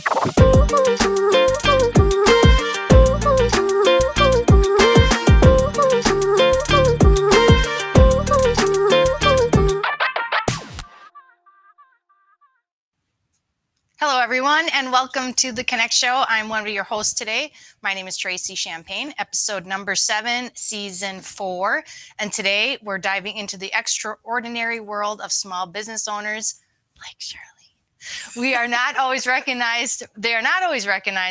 Hello, everyone, and welcome to The Connect Show. I'm one of your hosts today. My name is Tracy Champagne, episode number 7, season 4. And today we're diving into the extraordinary world of small business owners like Charlene. They are not always recognized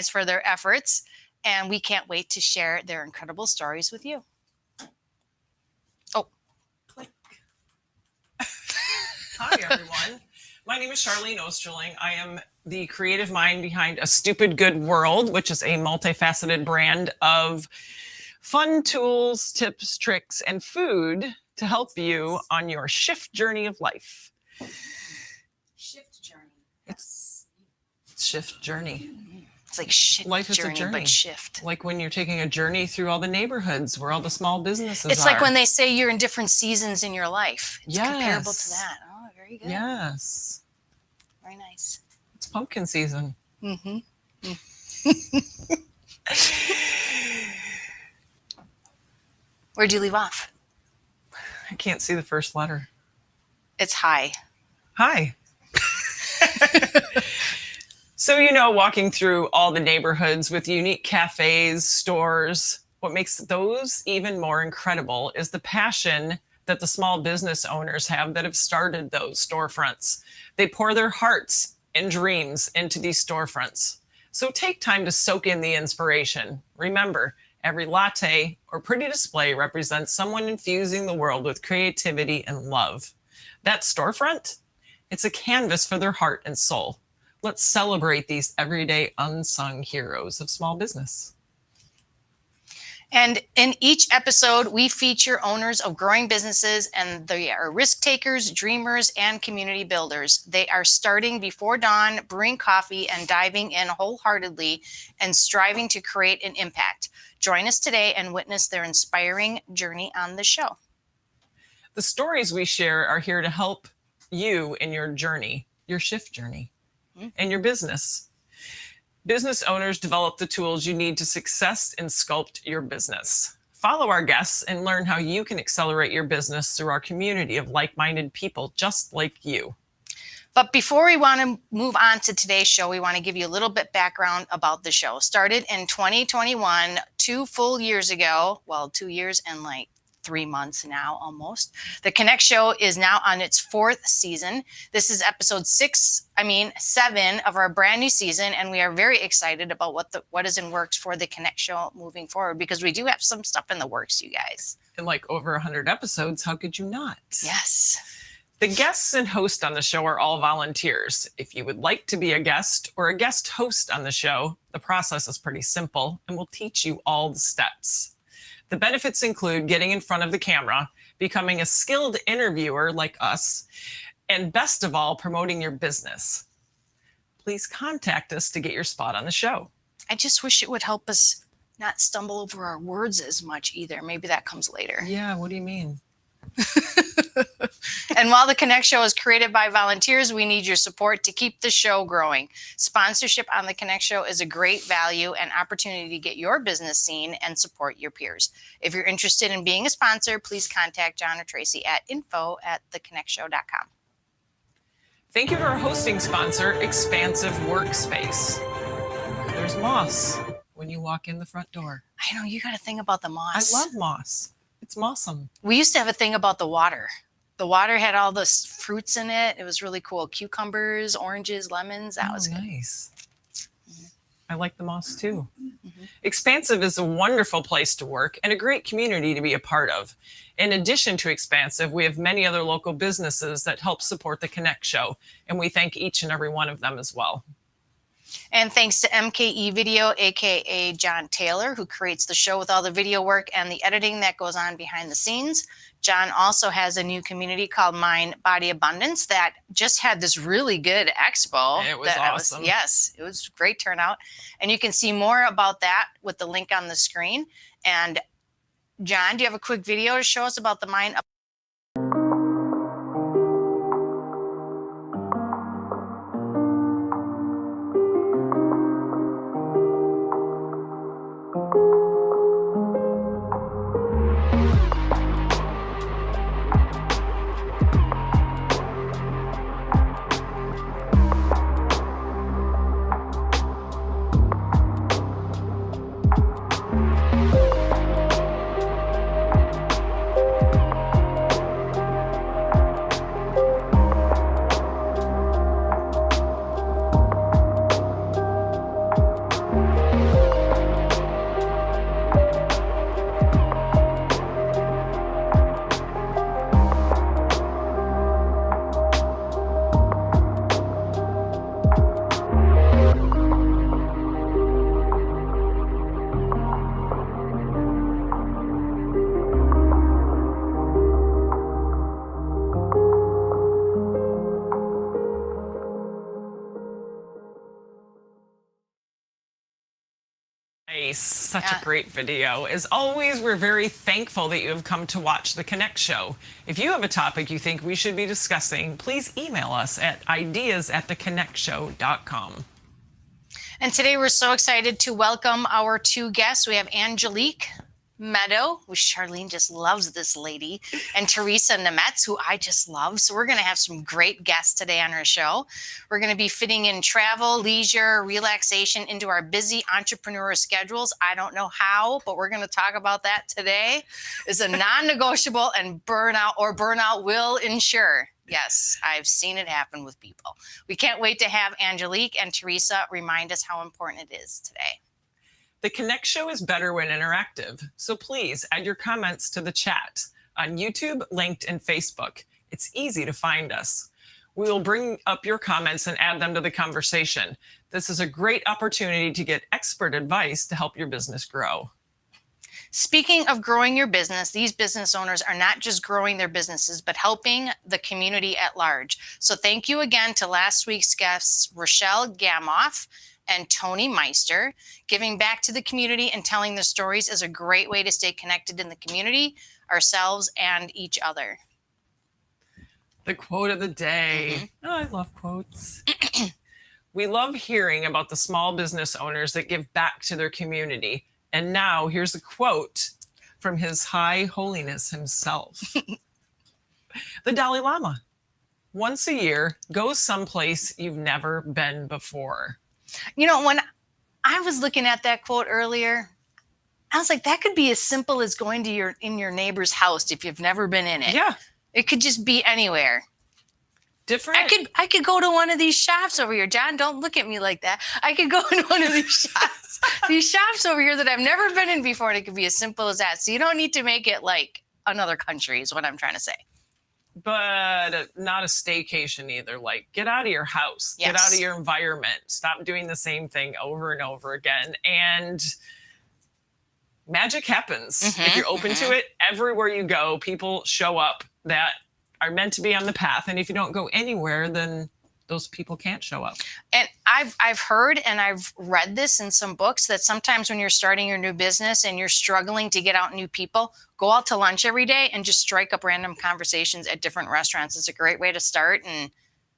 for their efforts, and we can't wait to share their incredible stories with you. Oh. Click. Hi, everyone. My name is Charlene Osterling. I am the creative mind behind A Stupid Good World, which is a multifaceted brand of fun tools, tips, tricks, and food to help you on your shift journey of life. Shift journey. It's shift journey. It's like shit Life is journey, a journey, but shift. Like when you're taking a journey through all the neighborhoods where all the small businesses It's are. like when they say you're in different seasons in your life. It's comparable to Yes. that. Oh, very good. Yes. Very nice. It's pumpkin season. Mm-hmm. Where'd you leave off? I can't see the first letter. It's high. Hi. So, walking through all the neighborhoods with unique cafes, stores, what makes those even more incredible is the passion that the small business owners have that have started those storefronts. They pour their hearts and dreams into these storefronts. So take time to soak in the inspiration. Remember, every latte or pretty display represents someone infusing the world with creativity and love. That storefront, it's a canvas for their heart and soul. Let's celebrate these everyday unsung heroes of small business. And in each episode, we feature owners of growing businesses, and they are risk takers, dreamers, and community builders. They are starting before dawn, brewing coffee, and diving in wholeheartedly and striving to create an impact. Join us today and witness their inspiring journey on the show. The stories we share are here to help you in your journey, your shift journey, and your business. Business owners develop the tools you need to success and sculpt your business. Follow our guests and learn how you can accelerate your business through our community of like-minded people just like you. But before we want to move on to today's show, we want to give you a little bit background about the show. Started in 2021, 2 full years ago, 2 years and 3 months now almost. The Connect Show is now on its 4th season. This is episode 7 of our brand new season, and we are very excited about what is in works for the Connect Show moving forward, because we do have some stuff in the works, you guys. In over 100 episodes, how could you not? Yes. The guests and host on the show are all volunteers. If you would like to be a guest or a guest host on the show, the process is pretty simple, and we'll teach you all the steps. The benefits include getting in front of the camera, becoming a skilled interviewer like us, and best of all, promoting your business. Please contact us to get your spot on the show. I just wish it would help us not stumble over our words as much either. Maybe that comes later. Yeah, what do you mean? And while the Connect Show is created by volunteers, we need your support to keep the show growing. Sponsorship on the Connect Show is a great value and opportunity to get your business seen and support your peers. If you're interested in being a sponsor, please contact John or Tracy at info@theconnectshow.com. Thank you to our hosting sponsor, Expansive Workspace. There's moss when you walk in the front door. I know, you got a thing about the moss. I love moss. It's awesome. We used to have a thing about the water. The water had all the fruits in it. It was really cool. Cucumbers, oranges, lemons. That was good. Nice. I like the moss too. Mm-hmm. Expansive is a wonderful place to work and a great community to be a part of. In addition to Expansive, we have many other local businesses that help support the Connect Show, and we thank each and every one of them as well. And thanks to MKE Video, aka John Taylor, who creates the show with all the video work and the editing that goes on behind the scenes. John also has a new community called Mind Body Abundance that just had this really good expo. It was awesome. Yes, it was a great turnout. And you can see more about that with the link on the screen. And John, do you have a quick video to show us about the Mind? Nice. Such a great video. As always, we're very thankful that you have come to watch The Connect Show. If you have a topic you think we should be discussing, please email us at ideas@theconnectshow.com. And today we're so excited to welcome our two guests. We have Angelique Medow, who Charlene just loves this lady, and Theresa Nemetz, who I just love. So we're going to have some great guests today on our show. We're going to be fitting in travel, leisure, relaxation into our busy entrepreneur schedules. I don't know how, but we're going to talk about that today. It's a non-negotiable, and burnout will ensure. Yes, I've seen it happen with people. We can't wait to have Angelique and Theresa remind us how important it is today. The Connect Show is better when interactive, so please add your comments to the chat on YouTube, LinkedIn, and Facebook. It's easy to find us. We will bring up your comments and add them to the conversation. This is a great opportunity to get expert advice to help your business grow. Speaking of growing your business, these business owners are not just growing their businesses, but helping the community at large. So thank you again to last week's guests, Rochelle Gamoff and Tony Meister. Giving back to the community and telling their stories is a great way to stay connected in the community, ourselves, and each other. The quote of the day. Oh, I love quotes. We love hearing about the small business owners that give back to their community. And now here's a quote from His High Holiness himself. The Dalai Lama. Once a year, go someplace you've never been before. You know, when I was looking at that quote earlier, I was like, that could be as simple as going to your neighbor's house if you've never been in it. Yeah. It could just be anywhere. Different. I could go to one of these shops over here. John, don't look at me like that. I could go in one of these shops. These shops over here that I've never been in before, and it could be as simple as that. So you don't need to make it like another country is what I'm trying to say. But not a staycation either. Like, get out of your house, Yes. Get out of your environment, stop doing the same thing over and over again. And magic happens. If you're open to it, everywhere you go, people show up that are meant to be on the path. And if you don't go anywhere, then those people can't show up. And I've heard and I've read this in some books that sometimes when you're starting your new business and you're struggling to get out new people, go out to lunch every day and just strike up random conversations at different restaurants. It's a great way to start, and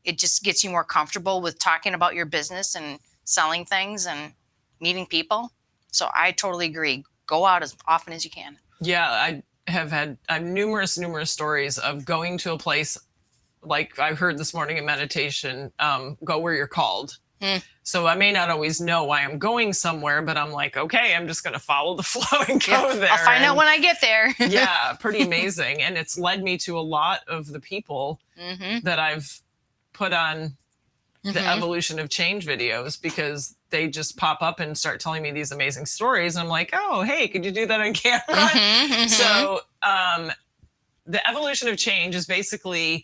it just gets you more comfortable with talking about your business and selling things and meeting people. So I totally agree. Go out as often as you can. Yeah, I have had numerous stories of going to a place, like I heard this morning in meditation, go where you're called. So I may not always know why I'm going somewhere, but I'm like, okay, I'm just going to follow the flow and go there. I'll find out when I get there. Yeah, pretty amazing. And it's led me to a lot of the people that I've put on the evolution of change videos, because they just pop up and start telling me these amazing stories. And I'm like, oh, hey, could you do that on camera? So the evolution of change is basically,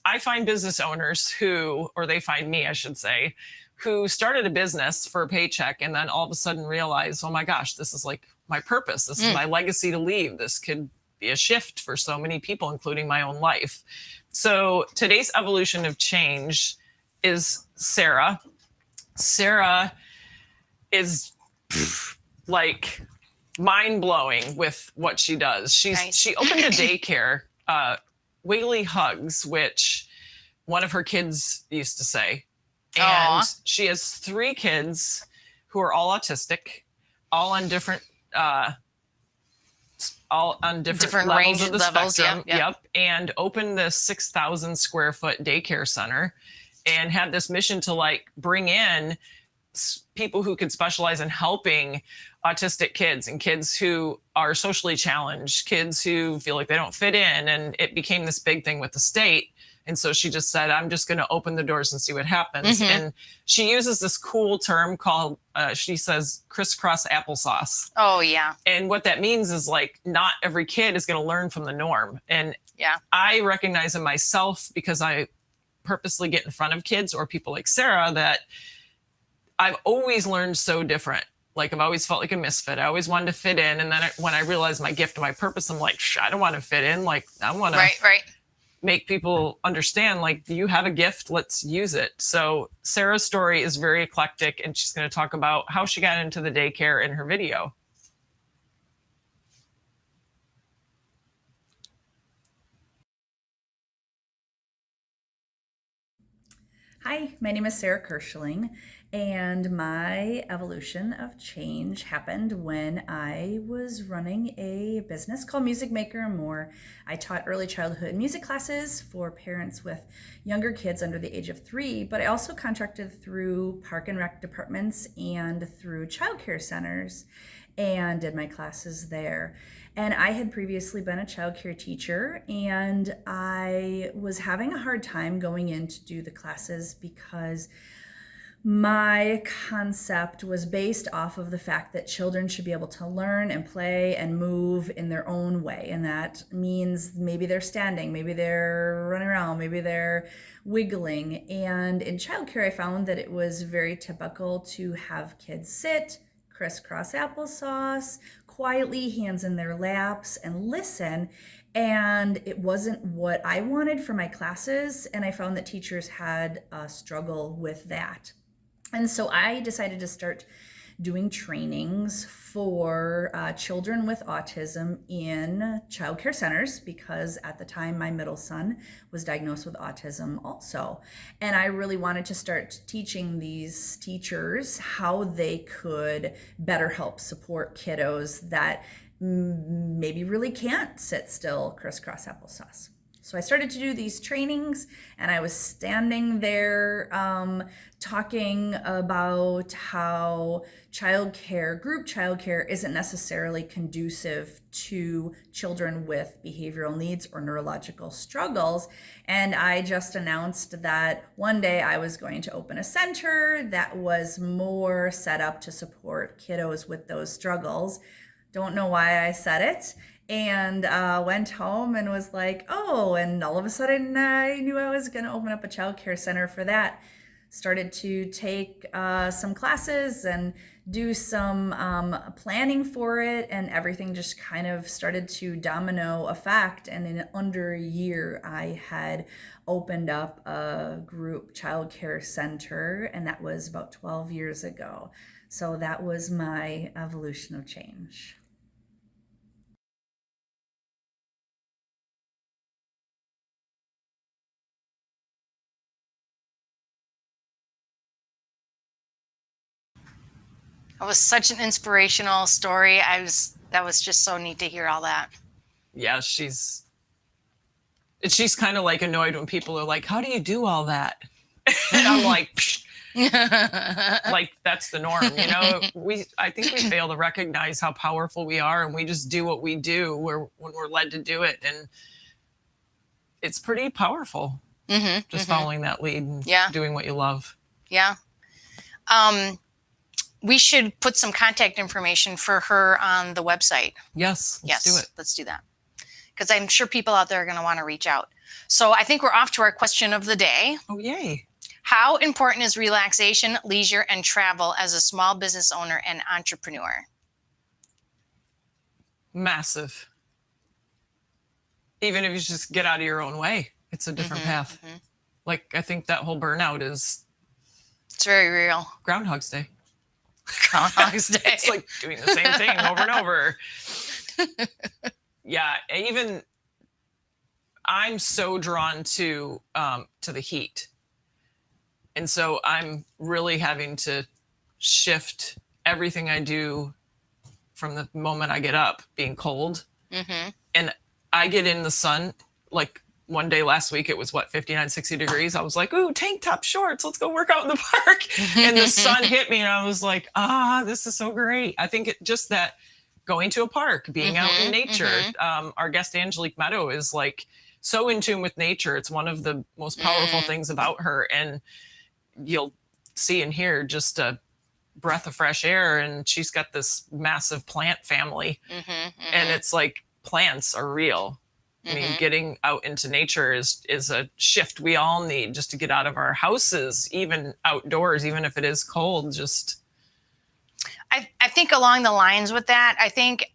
I find business owners who, or they find me, I should say, who started a business for a paycheck and then all of a sudden realize, oh my gosh, this is like my purpose. This is my legacy to leave. This could be a shift for so many people, including my own life. So today's evolution of change is Sarah. Sarah is like mind-blowing with what she does. She opened a daycare, Whaley Hugs, which one of her kids used to say. And she has 3 kids who are all autistic, all on different levels of the spectrum. Yep. And opened this 6,000 square foot daycare center and had this mission to like bring in people who could specialize in helping autistic kids and kids who are socially challenged, kids who feel like they don't fit in. And it became this big thing with the state. And so she just said, I'm just going to open the doors and see what happens. And she uses this cool term called, she says, crisscross applesauce. Oh, yeah. And what that means is like, not every kid is going to learn from the norm. And I recognize in myself, because I purposely get in front of kids or people like Sarah, that I've always learned so different. Like I've always felt like a misfit. I always wanted to fit in. And then when I realized my gift and my purpose, I'm like, I don't want to fit in. Like I want to make people understand, like, you have a gift, let's use it. So Sarah's story is very eclectic, and she's going to talk about how she got into the daycare in her video. Hi, my name is Sarah Kirschling, and my evolution of change happened when I was running a business called Music Maker and More. I taught early childhood music classes for parents with younger kids under the age of 3, but I also contracted through park and rec departments and through childcare centers and did my classes there. And I had previously been a childcare teacher, and I was having a hard time going in to do the classes because my concept was based off of the fact that children should be able to learn and play and move in their own way. And that means maybe they're standing, maybe they're running around, maybe they're wiggling. And in childcare, I found that it was very typical to have kids sit, crisscross applesauce, quietly, hands in their laps, and listen. And it wasn't what I wanted for my classes. And I found that teachers had a struggle with that. And so I decided to start doing trainings for children with autism in childcare centers, because at the time my middle son was diagnosed with autism also. And I really wanted to start teaching these teachers how they could better help support kiddos that maybe really can't sit still, crisscross applesauce. So I started to do these trainings, and I was standing there talking about how group childcare isn't necessarily conducive to children with behavioral needs or neurological struggles. And I just announced that one day I was going to open a center that was more set up to support kiddos with those struggles. Don't know why I said it. And went home and was like, oh, and all of a sudden I knew I was going to open up a childcare center for that. Started to take some classes and do some planning for it, and everything just kind of started to domino effect. And in under a year, I had opened up a group childcare center, and that was about 12 years ago. So that was my evolution of change. It was such an inspirational story. That was just so neat to hear all that. Yeah, she's kind of like annoyed when people are like, how do you do all that? And I'm like, like, that's the norm. You know, I think we fail to recognize how powerful we are, and we just do what we do when we're led to do it. And it's pretty powerful. Just following that lead and doing what you love. Yeah. We should put some contact information for her on the website. Yes, let's do it. Let's do that, because I'm sure people out there are going to want to reach out. So I think we're off to our question of the day. Oh, yay. How important is relaxation, leisure, and travel as a small business owner and entrepreneur? Massive. Even if you just get out of your own way, it's a different path. Like, I think that whole burnout it's very real. Groundhog's Day. Groundhog's Day. It's like doing the same thing over and over. Yeah, even I'm so drawn to the heat. And so I'm really having to shift everything I do from the moment I get up being cold. And I get in the sun, like one day last week, it was 59, 60 degrees. I was like, ooh, tank top shorts, let's go work out in the park. And the sun hit me and I was like, this is so great. I think just that going to a park, being out in nature. Our guest Angelique Medow is like so in tune with nature. It's one of the most powerful things about her. And you'll see and hear just a breath of fresh air. And she's got this massive plant family. And it's like, plants are real. I mean, getting out into nature is a shift we all need just to get out of our houses, even outdoors, even if it is cold. Just I think along the lines with that, I think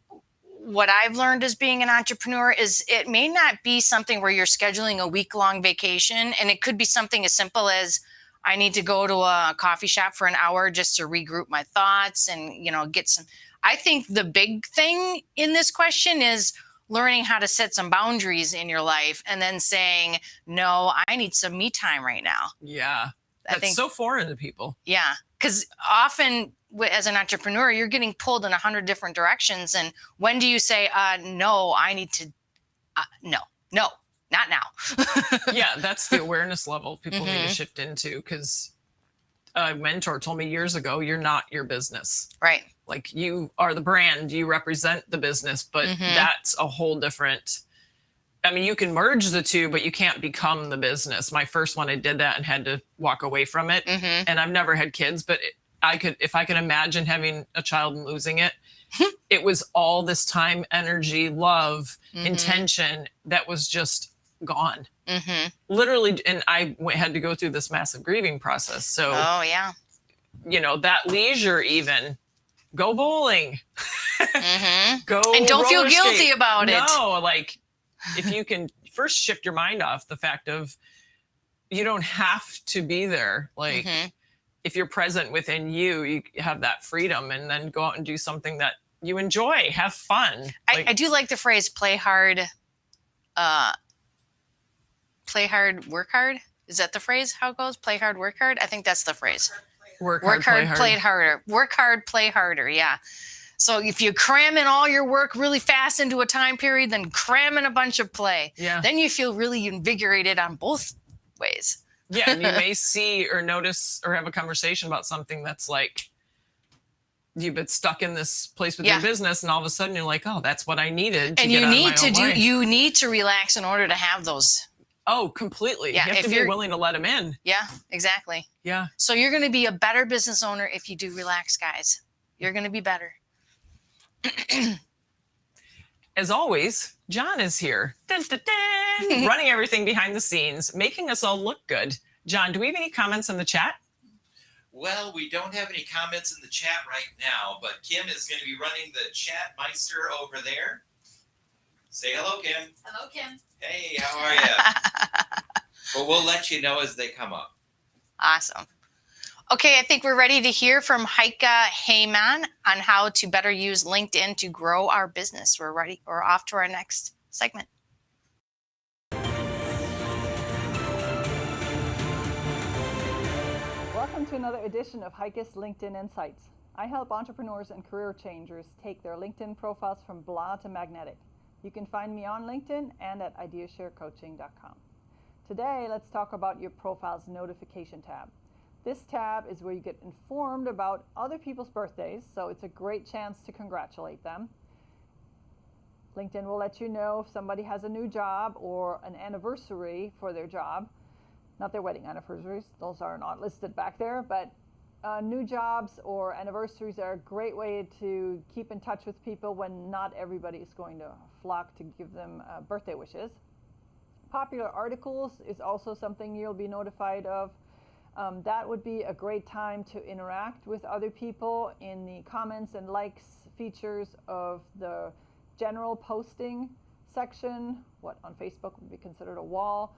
what I've learned as being an entrepreneur is it may not be something where you're scheduling a week-long vacation, and it could be something as simple as I need to go to a coffee shop for an hour just to regroup my thoughts and, get some. I think the big thing in this question is learning how to set some boundaries in your life and then saying, no, I need some me time right now. Yeah. That's so foreign to people. Yeah. Because often as an entrepreneur, you're getting pulled in 100 different directions. And when do you say, no, I need to, no, not now. Yeah, that's the awareness level people need to shift into, because a mentor told me years ago, you're not your business. Right. Like, you are the brand, you represent the business, but that's a whole different, I mean, you can merge the two, but you can't become the business. My first one, I did that and had to walk away from it. And I've never had kids, but if I could imagine having a child and losing it, it was all this time, energy, love, intention that was just gone. Literally. And I had to go through this massive grieving process. So, that leisure, even go bowling, go and don't feel roller guilty skate. about it. No, like, if you can first shift your mind off the fact of you don't have to be there. Like, if you're present within you, you have that freedom, and then go out and do something that you enjoy, have fun. I do like the phrase play hard, work hard. Is that the phrase? How it goes? Play hard, work hard. I think that's the phrase. Work hard, play harder. Work hard, play harder. Yeah. So if you cram in all your work really fast into a time period, then cram in a bunch of play. Yeah. Then you feel really invigorated on both ways. Yeah. And you may see or notice or have a conversation about something that's like, you've been stuck in this place with your business, and all of a sudden you're like, oh, that's what I needed. And you need to relax in order to have those. Oh, completely. Yeah, you have to be willing to let them in. Yeah, exactly. Yeah. So you're going to be a better business owner if you do relax, guys. You're going to be better. As always, John is here, dun, dun, dun, running everything behind the scenes, making us all look good. John, do we have any comments in the chat? Well, we don't have any comments in the chat right now, but Kim is going to be running the chat meister over there. Say hello, Kim. Hello, Kim. Hey, how are you? But we'll let you know as they come up. Awesome. Okay, I think we're ready to hear from Heike Heyman on how to better use LinkedIn to grow our business. We're ready. We're off to our next segment. Welcome to another edition of Heike's LinkedIn Insights. I help entrepreneurs and career changers take their LinkedIn profiles from blah to magnetic. You can find me on LinkedIn and at ideasharecoaching.com. Today, let's talk about your profile's notification tab. This tab is where you get informed about other people's birthdays, so it's a great chance to congratulate them. LinkedIn will let you know if somebody has a new job or an anniversary for their job. Not their wedding anniversaries, those are not listed back there, but new jobs or anniversaries are a great way to keep in touch with people when not everybody is going to flock to give them birthday wishes. Popular articles is also something you'll be notified of. That would be a great time to interact with other people in the comments and likes features of the general posting section, what on Facebook would be considered a wall.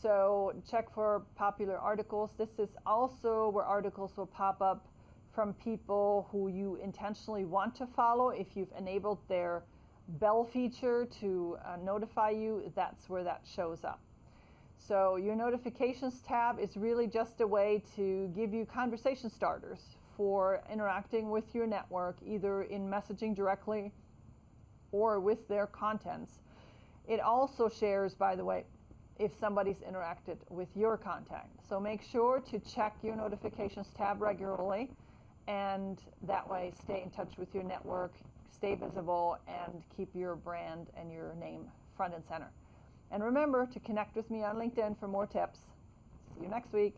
So check for popular articles. This is also where articles will pop up from people who you intentionally want to follow. If you've enabled their bell feature to notify you, that's where that shows up. So your notifications tab is really just a way to give you conversation starters for interacting with your network, either in messaging directly or with their contents. It also shares, by the way, if somebody's interacted with your content. So make sure to check your notifications tab regularly, and that way stay in touch with your network, stay visible, and keep your brand and your name front and center. And remember to connect with me on LinkedIn for more tips. See you next week.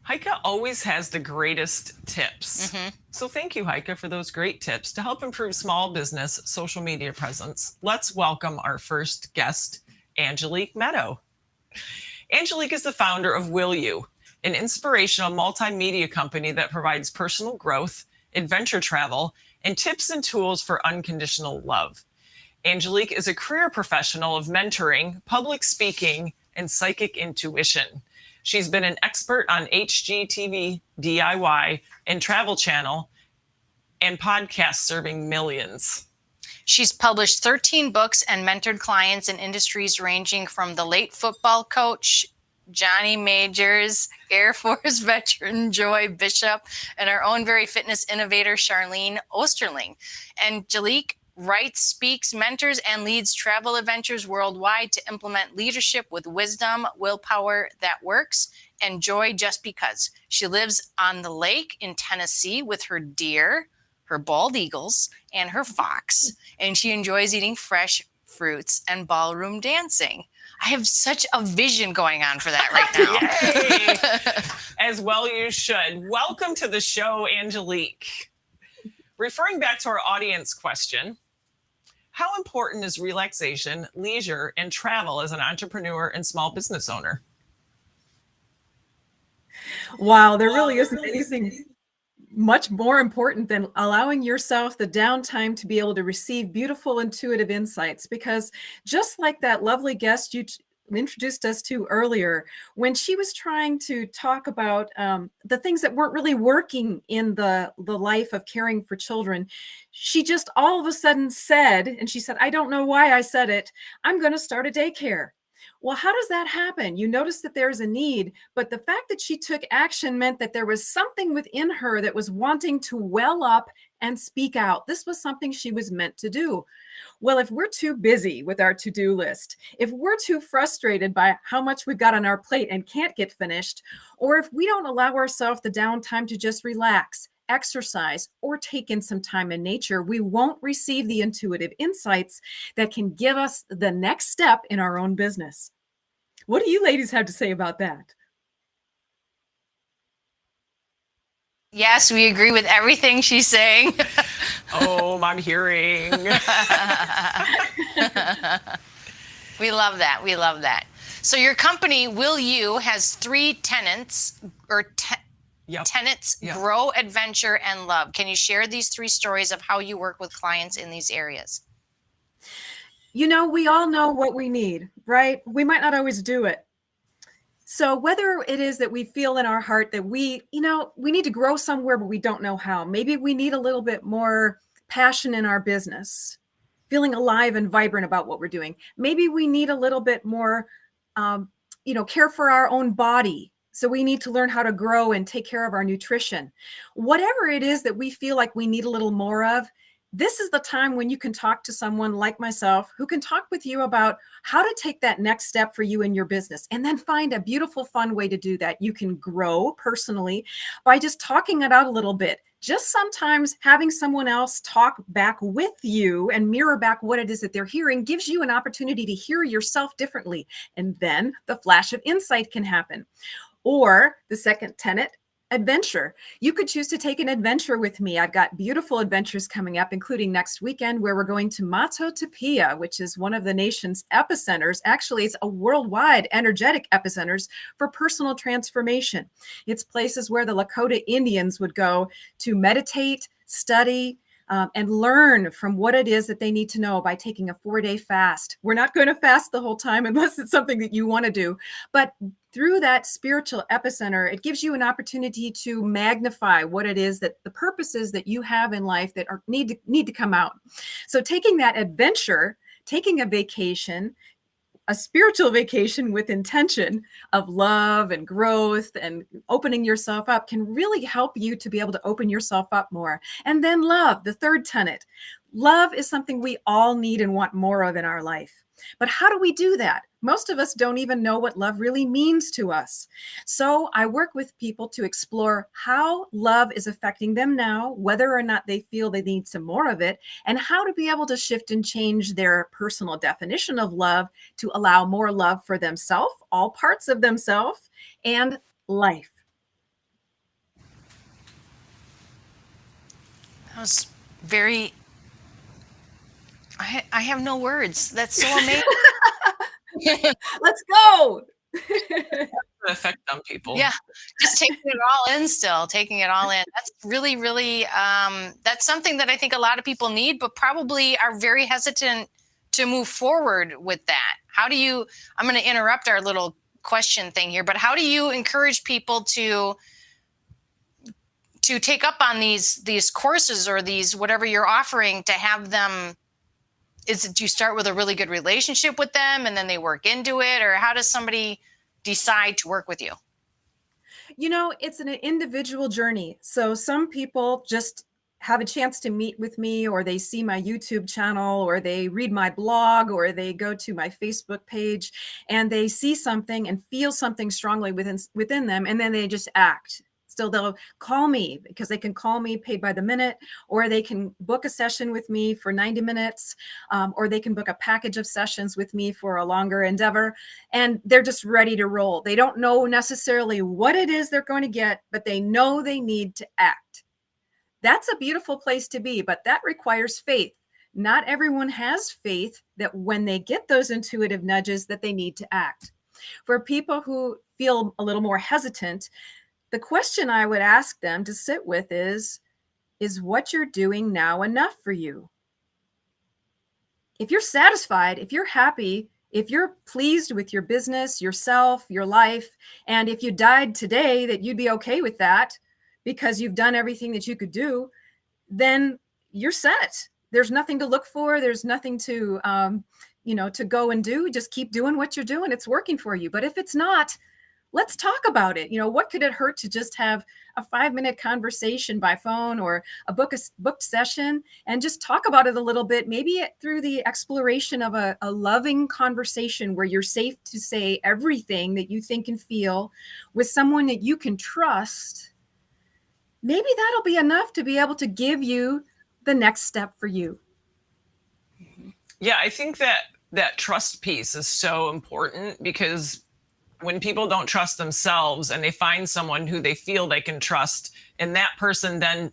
Heike always has the greatest tips. So thank you, Heike, for those great tips to help improve small business social media presence. Let's welcome our first guest, Angelique Medow. Angelique is the founder of Will You, an inspirational multimedia company that provides personal growth, adventure travel, and tips and tools for unconditional love. Angelique is a career professional of mentoring, public speaking, and psychic intuition. She's been an expert on HGTV, DIY, and Travel Channel, and podcasts serving millions. She's published 13 books and mentored clients in industries ranging from the late football coach, Johnny Majors, Air Force veteran Joy Bishop, and our own very fitness innovator, Charlene Osterling. Angelique writes, speaks, mentors, and leads travel adventures worldwide to implement leadership with wisdom, willpower that works, and joy just because. She lives on the lake in Tennessee with her deer, her bald eagles, and her fox, and she enjoys eating fresh fruits and ballroom dancing. I have such a vision going on for that right now. As well you should. Welcome to the show, Angelique. Referring back to our audience question, how important is relaxation, leisure, and travel as an entrepreneur and small business owner? Wow, there really isn't anything much more important than allowing yourself the downtime to be able to receive beautiful, intuitive insights. Because just like that lovely guest you introduced us to earlier, when she was trying to talk about the things that weren't really working in the life of caring for children, she just all of a sudden said, and she said, I don't know why I said it, I'm going to start a daycare. Well, how does that happen? You notice that there's a need, but the fact that she took action meant that there was something within her that was wanting to well up and speak out. This was something she was meant to do. Well, if we're too busy with our to-do list, if we're too frustrated by how much we've got on our plate and can't get finished, or if we don't allow ourselves the downtime to just relax, exercise, or take in some time in nature, we won't receive the intuitive insights that can give us the next step in our own business. What do you ladies have to say about that? Yes, we agree with everything she's saying. Oh, I'm hearing. We love that. We love that. So your company, Will You, has 3 tenets or tenets: grow, adventure, and love. Can you share these 3 stories of how you work with clients in these areas? You know, we all know what we need, right? We might not always do it. So whether it is that we feel in our heart that we need to grow somewhere, but we don't know how. Maybe we need a little bit more passion in our business, feeling alive and vibrant about what we're doing. Maybe we need a little bit more, care for our own body. So we need to learn how to grow and take care of our nutrition. Whatever it is that we feel like we need a little more of, this is the time when you can talk to someone like myself who can talk with you about how to take that next step for you in your business, and then find a beautiful, fun way to do that. You can grow personally by just talking it out a little bit. Just sometimes having someone else talk back with you and mirror back what it is that they're hearing gives you an opportunity to hear yourself differently. And then the flash of insight can happen. Or the second tenet, adventure. You could choose to take an adventure with me. I've got beautiful adventures coming up, including next weekend, where we're going to Mato Tapia, which is one of the nation's epicenters. Actually, it's a worldwide energetic epicenters for personal transformation. It's places where the Lakota Indians would go to meditate, study, and learn from what it is that they need to know by taking a 4-day fast. We're not going to fast the whole time unless it's something that you want to do. But through that spiritual epicenter, it gives you an opportunity to magnify what it is that the purposes that you have in life that need to come out. So taking that adventure, taking a vacation, a spiritual vacation with intention of love and growth and opening yourself up can really help you to be able to open yourself up more. And then love, the third tenet. Love is something we all need and want more of in our life. But how do we do that? Most of us don't even know what love really means to us. So I work with people to explore how love is affecting them now, whether or not they feel they need some more of it, and how to be able to shift and change their personal definition of love to allow more love for themselves, all parts of themselves, and life. That was very... I have no words. That's so amazing. Let's go. Affect some people. Yeah, just taking it all in still, taking it all in. That's really, really, that's something that I think a lot of people need, but probably are very hesitant to move forward with that. How do you, I'm going to interrupt our little question thing here, but how do you encourage people to take up on these courses or these, whatever you're offering, to have them, is it, do you start with a really good relationship with them and then they work into it? Or how does somebody decide to work with you? You know, it's an individual journey. So some people just have a chance to meet with me, or they see my YouTube channel, or they read my blog, or they go to my Facebook page and they see something and feel something strongly within them, and then they just act. So they'll call me, because they can call me paid by the minute, or they can book a session with me for 90 minutes, or they can book a package of sessions with me for a longer endeavor, and they're just ready to roll. They don't know necessarily what it is they're going to get, but they know they need to act. That's a beautiful place to be, but that requires faith. Not everyone has faith that when they get those intuitive nudges that they need to act. For people who feel a little more hesitant, the question I would ask them to sit with is what you're doing now enough for you? If you're satisfied, if you're happy, if you're pleased with your business, yourself, your life, and if you died today that you'd be okay with that because you've done everything that you could do, then you're set. There's nothing to look for. There's nothing to, to go and do. Just keep doing what you're doing. It's working for you. But if it's not, let's talk about it. What could it hurt to just have a 5-minute conversation by phone, or a booked session, and just talk about it a little bit, maybe through the exploration of a loving conversation where you're safe to say everything that you think and feel with someone that you can trust. Maybe that'll be enough to be able to give you the next step for you. Yeah, I think that trust piece is so important, because when people don't trust themselves and they find someone who they feel they can trust, and that person then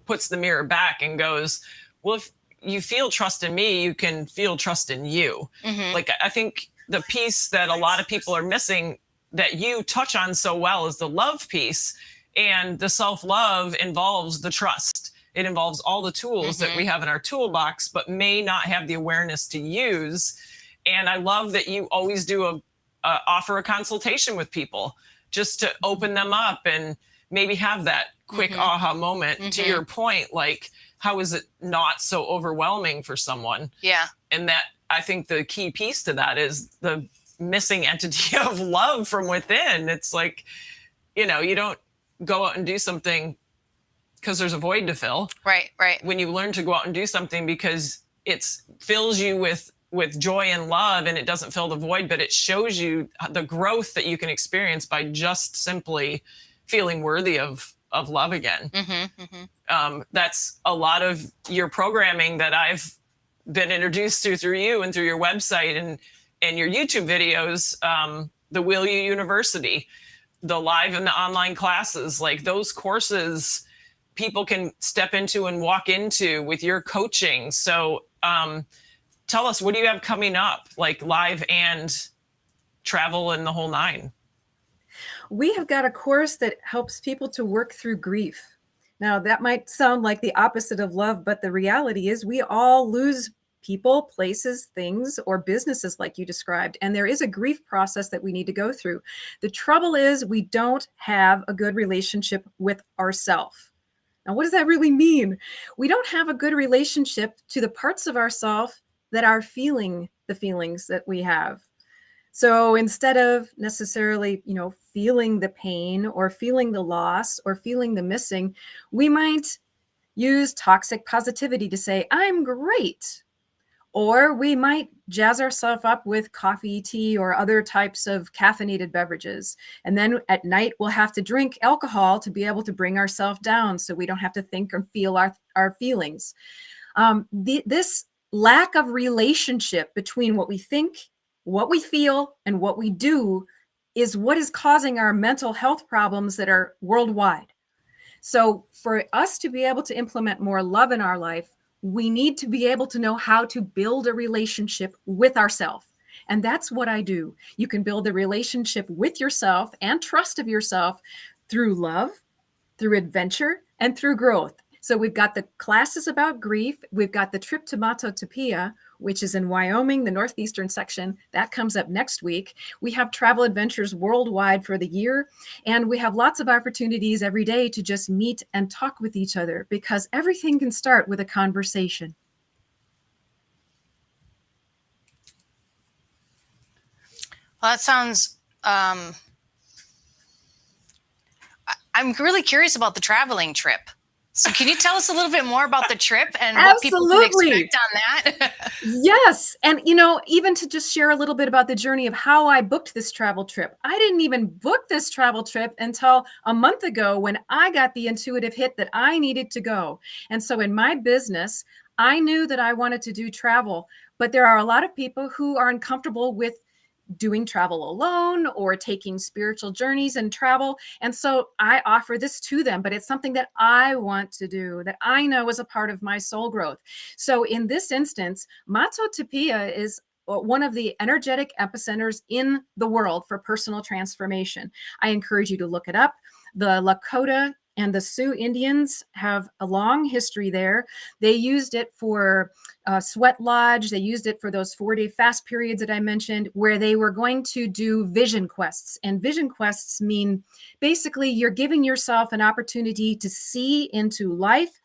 puts the mirror back and goes, well, if you feel trust in me, you can feel trust in you. Mm-hmm. Like, I think the piece that a lot of people are missing that you touch on so well is the love piece. And the self-love involves the trust. It involves all the tools that we have in our toolbox, but may not have the awareness to use. And I love that you always do offer a consultation with people, just to open them up and maybe have that quick aha moment. To your point, like, how is it not so overwhelming for someone? Yeah. And that, I think the key piece to that is the missing entity of love from within. It's like, you don't go out and do something because there's a void to fill. Right. When you learn to go out and do something because it fills you with joy and love, and it doesn't fill the void, but it shows you the growth that you can experience by just simply feeling worthy of love again. That's a lot of your programming that I've been introduced to through you and through your website and your YouTube videos, the Will You University, the live and the online classes, like those courses people can step into and walk into with your coaching. So tell us, what do you have coming up, like live and travel and the whole nine? We have got a course that helps people to work through grief. Now, that might sound like the opposite of love, but the reality is we all lose people, places, things, or businesses like you described. And there is a grief process that we need to go through. The trouble is we don't have a good relationship with ourselves. Now, what does that really mean? We don't have a good relationship to the parts of ourselves that are feeling the feelings that we have. So instead of necessarily, feeling the pain or feeling the loss or feeling the missing, we might use toxic positivity to say, I'm great. Or we might jazz ourselves up with coffee, tea, or other types of caffeinated beverages. And then at night, we'll have to drink alcohol to be able to bring ourselves down so we don't have to think or feel our feelings. This lack of relationship between what we think, what we feel, and what we do is what is causing our mental health problems that are worldwide. So for us to be able to implement more love in our life, we need to be able to know how to build a relationship with ourselves. And that's what I do. You can build a relationship with yourself and trust of yourself through love, through adventure, and through growth. So we've got the classes about grief. We've got the trip to Matotopia, which is in Wyoming, the northeastern section. That comes up next week. We have travel adventures worldwide for the year. And we have lots of opportunities every day to just meet and talk with each other, because everything can start with a conversation. Well, that sounds, I'm really curious about the traveling trip. So can you tell us a little bit more about the trip and what people can expect on that? Yes. And, even to just share a little bit about the journey of how I booked this travel trip. I didn't even book this travel trip until a month ago, when I got the intuitive hit that I needed to go. And so in my business, I knew that I wanted to do travel, but there are a lot of people who are uncomfortable with doing travel alone or taking spiritual journeys and travel. And so I offer this to them, but it's something that I want to do, that I know is a part of my soul growth. So in this instance, Matotopia is one of the energetic epicenters in the world for personal transformation. I encourage you to look it up. The Lakota and the Sioux Indians have a long history there. They used it for sweat lodge. They used it for those 4-day fast periods that I mentioned, where they were going to do vision quests. And vision quests mean basically you're giving yourself an opportunity to see into life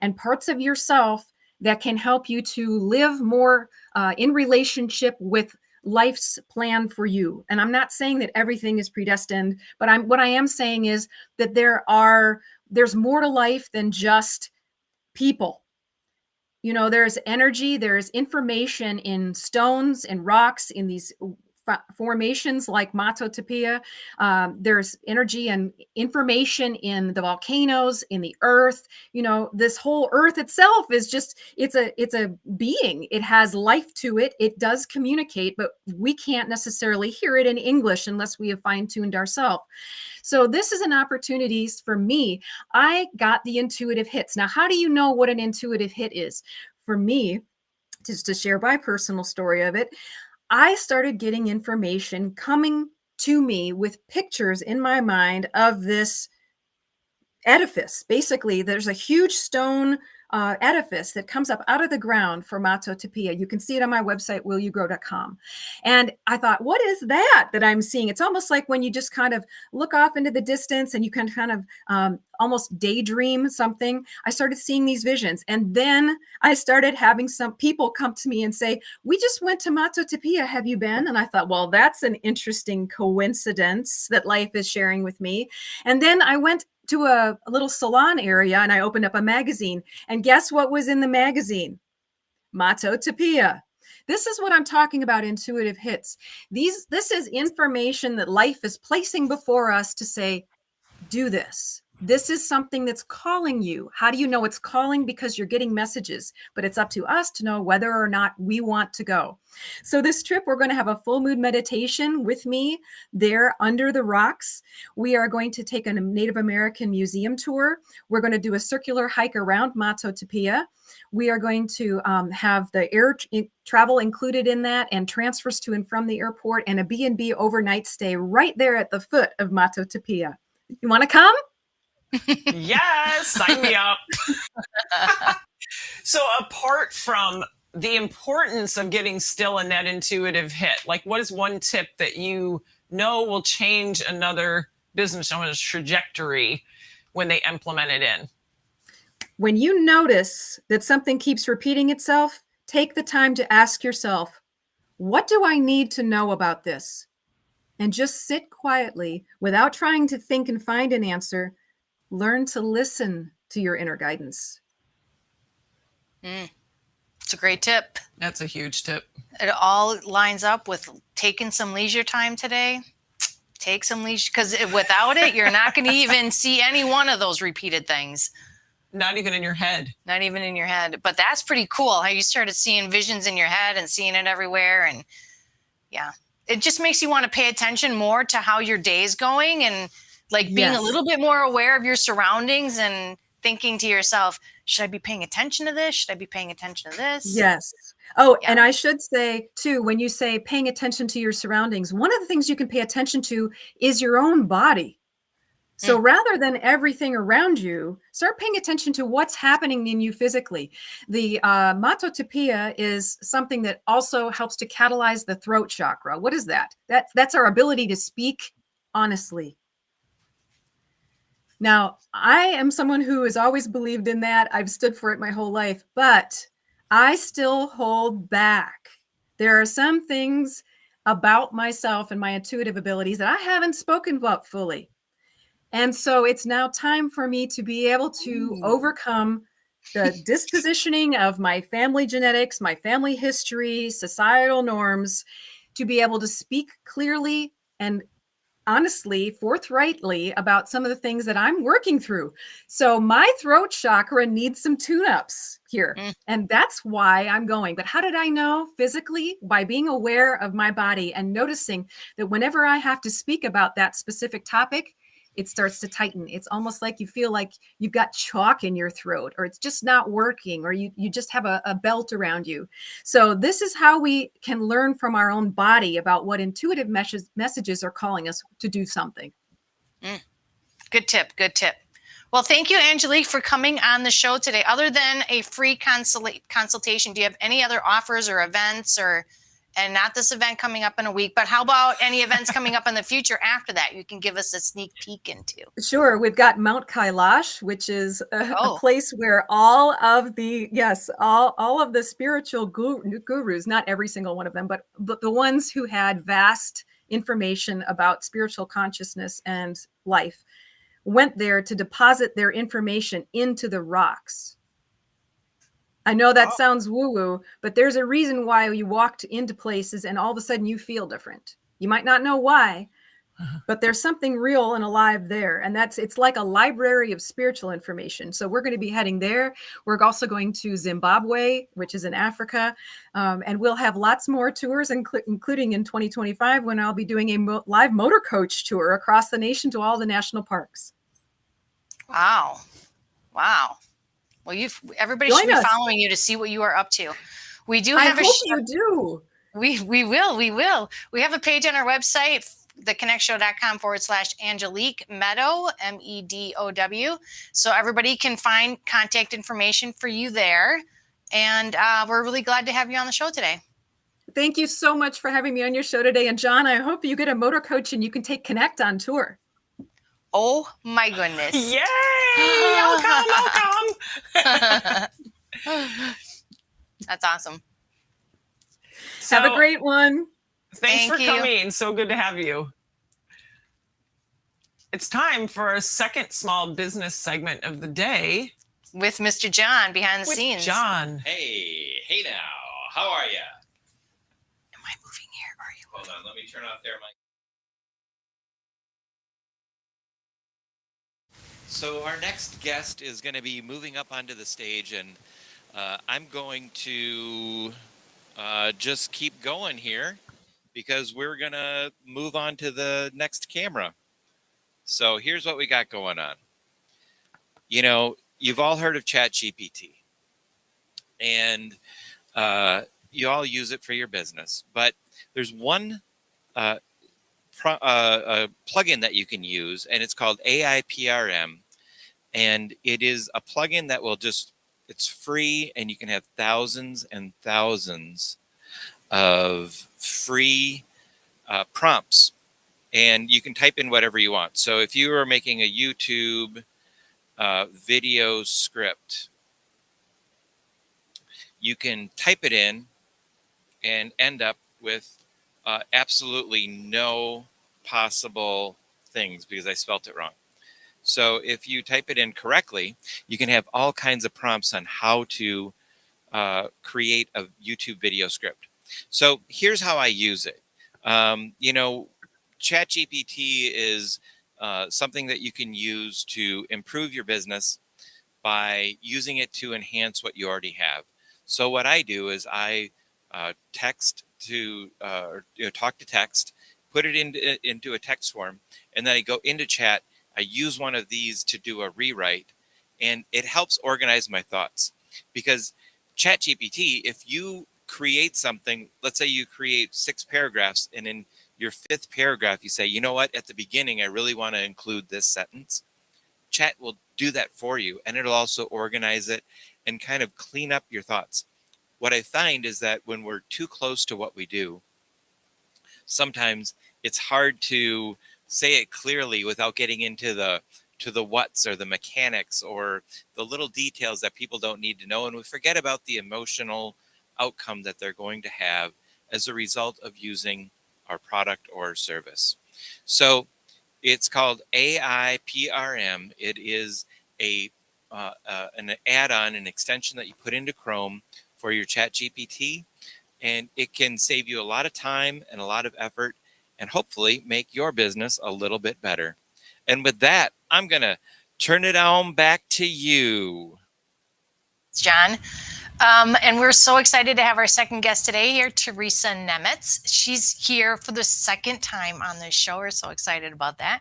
and parts of yourself that can help you to live more in relationship with life's plan for you. And I'm not saying that everything is predestined, but what I am saying is that there's more to life than just people. There's energy, there's information in stones and rocks, in these formations like Matotopia. There's energy and information in the volcanoes, in the earth. This whole earth itself is just, it's a being. It has life to it. It does communicate, but we can't necessarily hear it in English unless we have fine-tuned ourselves. So this is an opportunity for me. I got the intuitive hits. Now, how do you know what an intuitive hit is? For me, just to share my personal story of it, I started getting information coming to me with pictures in my mind of this edifice. Basically, there's a huge stone edifice that comes up out of the ground for Matotopia. You can see it on my website, willyougrow.com. And I thought, what is that I'm seeing? It's almost like when you just kind of look off into the distance and you can kind of almost daydream something. I started seeing these visions. And then I started having some people come to me and say, we just went to Matotopia. Have you been? And I thought, well, that's an interesting coincidence that life is sharing with me. And then I went to a little salon area and I opened up a magazine, and guess what was in the magazine? Matotopia. This is what I'm talking about, intuitive hits. This is information that life is placing before us to say, do this. This is something that's calling you. How do you know it's calling? Because you're getting messages, but it's up to us to know whether or not we want to go. So this trip, we're going to have a full moon meditation with me there under the rocks. We are going to take a Native American museum tour. We're going to do a circular hike around Matotopia. We are going to have the air travel included in that, and transfers to and from the airport, and a B&B overnight stay right there at the foot of Matotopia. You want to come? Yes, sign me up. So apart from the importance of getting still in that intuitive hit, like what is one tip that you know will change another business owner's trajectory when they implement it in? When you notice that something keeps repeating itself, take the time to ask yourself, what do I need to know about this? And just sit quietly without trying to think and find an answer. Learn to listen to your inner guidance. It's a great tip. That's a huge tip. It all lines up with taking some leisure time today. Take some leisure, because without it, you're not going to even see any one of those repeated things. Not even in your head. Not even in your head. But that's pretty cool how you started seeing visions in your head and seeing it everywhere. And yeah, it just makes you want to pay attention more to how your day's going, and like being a little bit more aware of your surroundings and thinking to yourself, should I be paying attention to this? Should I be paying attention to this? Yes. Oh, Yeah. and I should say too, when you say paying attention to your surroundings, one of the things you can pay attention to is your own body. So rather than everything around you, start paying attention to what's happening in you physically. The matotopia is something that also helps to catalyze the throat chakra. What is that? That's our ability to speak honestly. Now, I am someone who has always believed in that. I've stood for it my whole life, but I still hold back. There are some things about myself and my intuitive abilities that I haven't spoken about fully. And so it's now time for me to be able to overcome the dispositioning of my family genetics, my family history, societal norms, to be able to speak clearly and honestly, forthrightly about some of the things that I'm working through. So my throat chakra needs some tune-ups here. And that's why I'm going. But how did I know? Physically, by being aware of my body and noticing that whenever I have to speak about that specific topic, it starts to tighten. It's almost like you feel like you've got chalk in your throat, or it's just not working, or you just have a belt around you. So this is how we can learn from our own body about what intuitive messages are calling us to do something. Good tip. Good tip. Well, thank you, Angelique, for coming on the show today. Other than a free consultation, do you have any other offers or events, and not this event coming up in a week, but how about any events coming up in the future after that you can give us a sneak peek into? Sure. We've got Mount Kailash, which is a place where all of the spiritual gurus, not every single one of them, but the ones who had vast information about spiritual consciousness and life, went there to deposit their information into the rocks. I know that sounds woo-woo, but there's a reason why you walked into places and all of a sudden you feel different. You might not know why, but there's something real and alive there. And it's like a library of spiritual information. So we're going to be heading there. We're also going to Zimbabwe, which is in Africa. And we'll have lots more tours, including in 2025, when I'll be doing a live motor coach tour across the nation to all the national parks. Wow. Well, everybody should be following you to see what you are up to. We do have you do. We will. We have a page on our website, theconnectshow.com/Angelique Medow, Medow. So everybody can find contact information for you there. And we're really glad to have you on the show today. Thank you so much for having me on your show today. And John, I hope you get a motor coach and you can take Connect on tour. Oh my goodness. Yay! I'll come. That's awesome. Have a great one. Thanks for coming. So good to have you. It's time for our second small business segment of the day. With Mr. John behind the scenes. John. Hey now. How are you? Am I moving here? Are you? Hold on. Let me turn off their mic. So our next guest is going to be moving up onto the stage, and I'm going to just keep going here because we're going to move on to the next camera. So here's what we got going on. You know, you've all heard of ChatGPT, and you all use it for your business, but there's one plugin that you can use, and it's called AIPRM, and it is a plugin that will it's free, and you can have thousands and thousands of free prompts, and you can type in whatever you want. So if you are making a YouTube video script, you can type it in and end up with absolutely no possible things because I spelt it wrong. So if you type it in correctly, you can have all kinds of prompts on how to create a YouTube video script. So here's how I use it. You know, ChatGPT is something that you can use to improve your business by using it to enhance what you already have. So what I do is I talk to text, put it into a text form, and then I go into chat. I use one of these to do a rewrite, and it helps organize my thoughts. Because ChatGPT, if you create something. Let's say you create 6 paragraphs, and in your 5th paragraph, you say, you know what, at the beginning, I really want to include this sentence. Chat will do that for you, and it'll also organize it and kind of clean up your thoughts. What I find is that when we're too close to what we do, sometimes it's hard to say it clearly without getting into the what's or the mechanics or the little details that people don't need to know, and we forget about the emotional outcome that they're going to have as a result of using our product or service. So it's called AIPRM. It is an add-on, an extension that you put into Chrome for your ChatGPT, and it can save you a lot of time and a lot of effort, and hopefully make your business a little bit better. And with that, I'm going to turn it on back to you, John. And we're so excited to have our second guest today here, Theresa Nemetz. She's here for the second time on this show. We're so excited about that.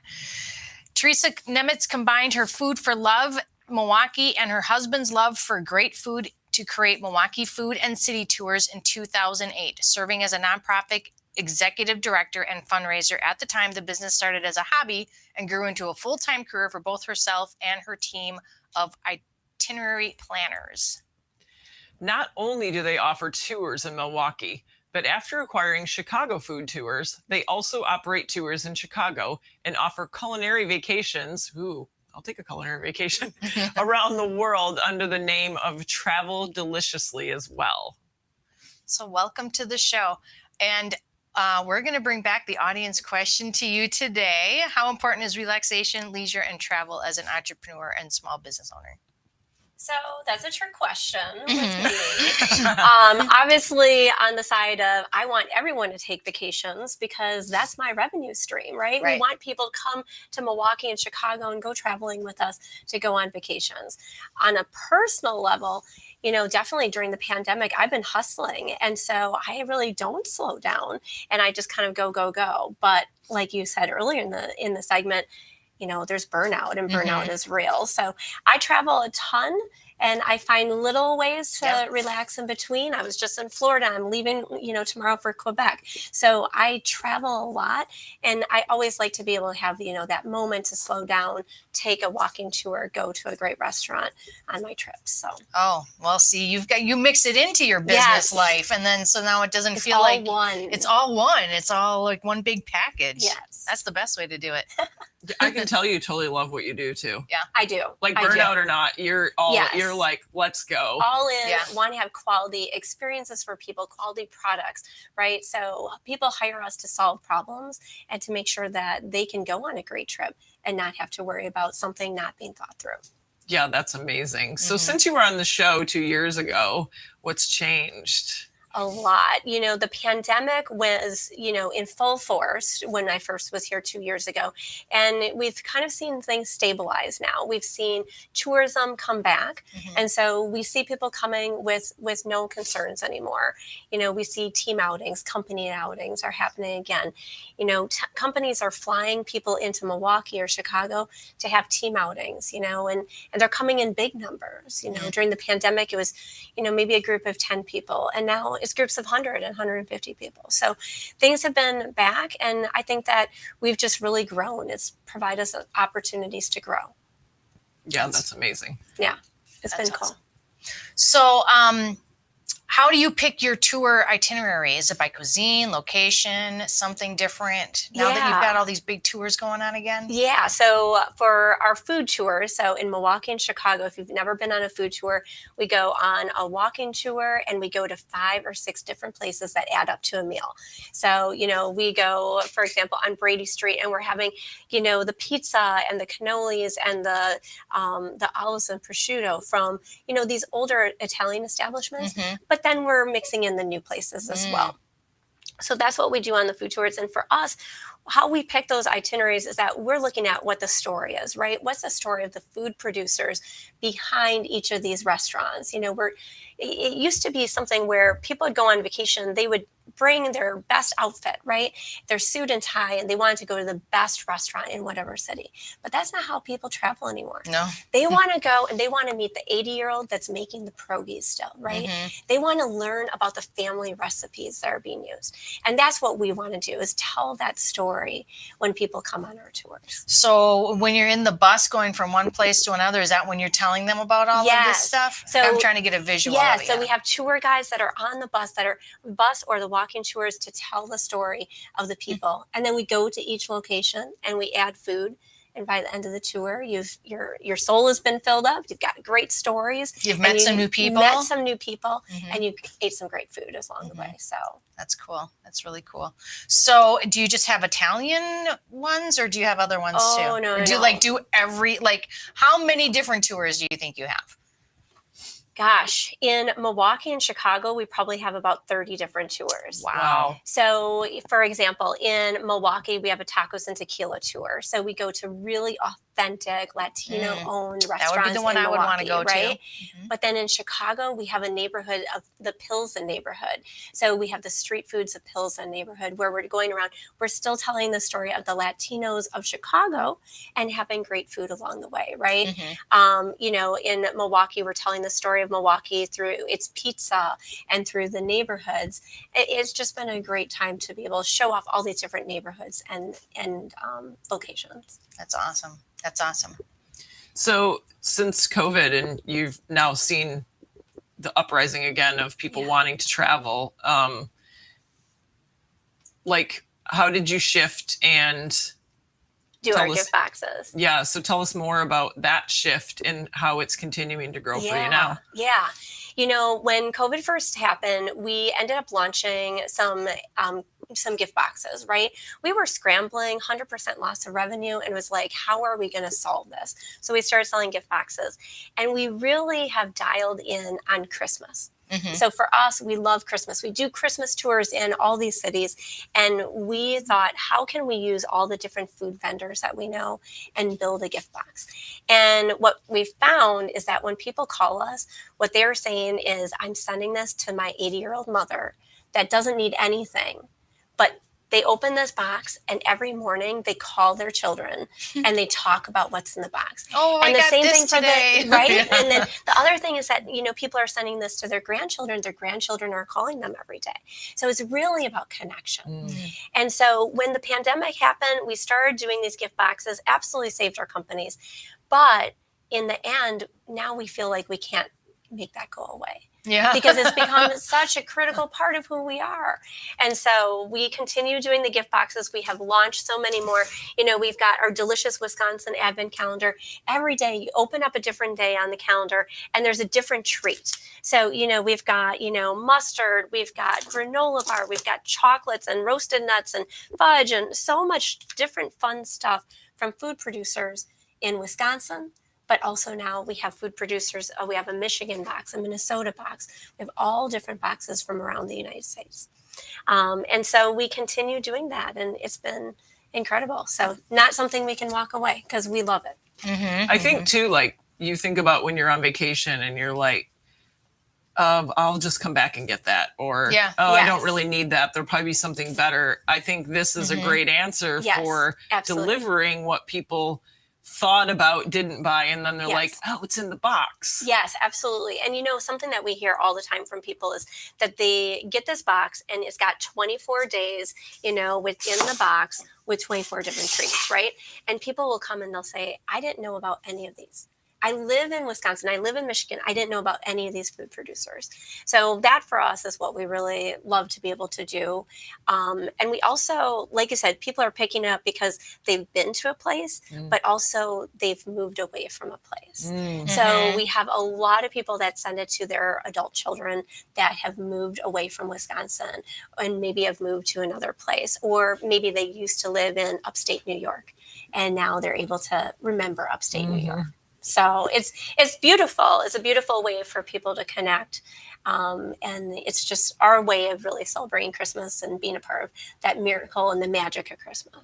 Theresa Nemetz combined her food for love, Milwaukee, and her husband's love for great food to create Milwaukee Food and City Tours in 2008, serving as a nonprofit executive director and fundraiser. At the time, the business started as a hobby and grew into a full-time career for both herself and her team of itinerary planners. Not only do they offer tours in Milwaukee, but after acquiring Chicago Food Tours, they also operate tours in Chicago and offer culinary vacations. Ooh, I'll take a culinary vacation around the world under the name of Travel Deliciously as well. So welcome to the show. And we're going to bring back the audience question to you today. How important is relaxation, leisure, and travel as an entrepreneur and small business owner? So that's a trick question with me. Obviously, on the side of I want everyone to take vacations because that's my revenue stream, right? We want people to come to Milwaukee and Chicago and go traveling with us to go on vacations. On a personal level, you know, definitely during the pandemic, I've been hustling. And so I really don't slow down and I just kind of go. But like you said earlier in the segment, you know, there's burnout and burnout is real. So I travel a ton and I find little ways to relax in between. I was just in Florida. I'm leaving, you know, tomorrow for Quebec. So I travel a lot and I always like to be able to have, you know, that moment to slow down, take a walking tour, go to a great restaurant on my trips. So. Oh, well, see, you mix it into your business life. And then, so now it doesn't feel like it's all one. It's all like one big package. Yes. That's the best way to do it. I can tell you totally love what you do too. Yeah, I do. Like burnout or not, you're like, let's go. All in, want to have quality experiences for people, quality products, right? So people hire us to solve problems and to make sure that they can go on a great trip and not have to worry about something not being thought through. Yeah, that's amazing. So since you were on the show 2 years ago, what's changed? A lot. You know, the pandemic was, you know, in full force when I first was here 2 years ago. And we've kind of seen things stabilize now. We've seen tourism come back. And so we see people coming with no concerns anymore. You know, we see team outings, company outings are happening again. You know, companies are flying people into Milwaukee or Chicago to have team outings, you know, and they're coming in big numbers. You know, during the pandemic, it was, you know, maybe a group of 10 people. And now it's groups of 100 and 150 people. So things have been back. And I think that we've just really grown. It's provided us opportunities to grow. Yeah, that's amazing. Yeah, it's been cool. Awesome. So, how do you pick your tour itinerary? Is it by cuisine, location, something different? Now that you've got all these big tours going on again? Yeah. So for our food tours, so in Milwaukee and Chicago, if you've never been on a food tour, we go on a walking tour and we go to 5 or 6 different places that add up to a meal. So, you know, we go, for example, on Brady Street and we're having, you know, the pizza and the cannolis and the olives and prosciutto from, you know, these older Italian establishments. But then we're mixing in the new places as well. So that's what we do on the food tours. And for us, how we pick those itineraries is that we're looking at what the story is, right? What's the story of the food producers behind each of these restaurants? You know, it used to be something where people would go on vacation, they would bring their best outfit, right? Their suit and tie, and they want to go to the best restaurant in whatever city. But that's not how people travel anymore. No. They want to go and they want to meet the 80-year-old that's making the pierogies still, right? They want to learn about the family recipes that are being used. And that's what we want to do, is tell that story when people come on our tours. So when you're in the bus going from one place to another, is that when you're telling them about all of this stuff? So I'm trying to get a visual of it. So we have tour guides that are on the bus, or the walking tours, to tell the story of the people. And then we go to each location and we add food. And by the end of the tour, your soul has been filled up. You've got great stories. You've met some new people. And you ate some great food along the way. So that's cool. That's really cool. So do you just have Italian ones, or do you have other ones too? Oh, no, or do you do every, how many different tours do you think you have? Gosh, in Milwaukee and Chicago, we probably have about 30 different tours. Wow. So, for example, in Milwaukee, we have a tacos and tequila tour. So we go to really authentic Latino-owned restaurants. That would be the one I would want to go right? to. But then in Chicago, we have a neighborhood of the Pilsen neighborhood. So we have the street foods of Pilsen neighborhood, where we're going around. We're still telling the story of the Latinos of Chicago and having great food along the way, right? In Milwaukee, we're telling the story of Milwaukee through its pizza and through the neighborhoods. It's just been a great time to be able to show off all these different neighborhoods and locations. That's awesome. That's awesome. So since COVID, and you've now seen the uprising again of people wanting to travel, how did you shift and do our gift boxes? Yeah. So tell us more about that shift and how it's continuing to grow for you now. Yeah. When COVID first happened, we ended up launching some gift boxes, right? We were scrambling, 100% loss of revenue, and was like, how are we going to solve this? So we started selling gift boxes, and we really have dialed in on Christmas. So for us, we love Christmas. We do Christmas tours in all these cities. And we thought, how can we use all the different food vendors that we know and build a gift box? And what we found is that when people call us, what they're saying is, I'm sending this to my 80-year-old mother that doesn't need anything, but they open this box, and every morning they call their children and they talk about what's in the box. Oh, and I got this today. Right? And then the other thing is that, people are sending this to their grandchildren. Their grandchildren are calling them every day. So it's really about connection. And so when the pandemic happened, we started doing these gift boxes, absolutely saved our companies. But in the end, now we feel like we can't make that go away. Yeah. Because it's become such a critical part of who we are. And so we continue doing the gift boxes. We have launched so many more. We've got our Delicious Wisconsin Advent Calendar. Every day you open up a different day on the calendar and there's a different treat. So, we've got, mustard, we've got granola bar, we've got chocolates and roasted nuts and fudge and so much different fun stuff from food producers in Wisconsin. But also now we have food producers. We have a Michigan box, a Minnesota box. We have all different boxes from around the United States. And so we continue doing that, and it's been incredible. So not something we can walk away, because we love it. I think too, you think about when you're on vacation and you're like, I'll just come back and get that. Or, I don't really need that. There'll probably be something better. I think this is a great answer for delivering what people thought about, didn't buy, and then they're like, oh, it's in the box. Yes, absolutely. And something that we hear all the time from people is that they get this box and it's got 24 days, within the box with 24 different treats, right? And people will come and they'll say, I didn't know about any of these. I live in Wisconsin. I live in Michigan. I didn't know about any of these food producers. So that for us is what we really love to be able to do. And we also, like I said, people are picking it up because they've been to a place, but also they've moved away from a place. So we have a lot of people that send it to their adult children that have moved away from Wisconsin and maybe have moved to another place, or maybe they used to live in upstate New York and now they're able to remember upstate New York. So it's beautiful. It's a beautiful way for people to connect. And it's just our way of really celebrating Christmas and being a part of that miracle and the magic of Christmas.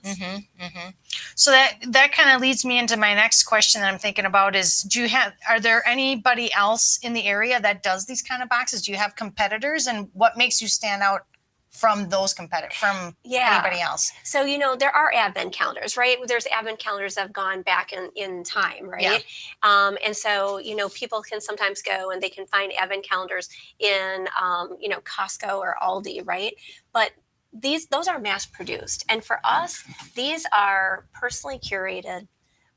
So that kind of leads me into my next question that I'm thinking about is, are there anybody else in the area that does these kind of boxes? Do you have competitors, and what makes you stand out from those competitors, from anybody else? So, you know, there are advent calendars, right? There's advent calendars that have gone back in time, right? And so, you know, people can sometimes go and they can find advent calendars in, you know, Costco or Aldi, right? But those are mass produced. And for us, these are personally curated.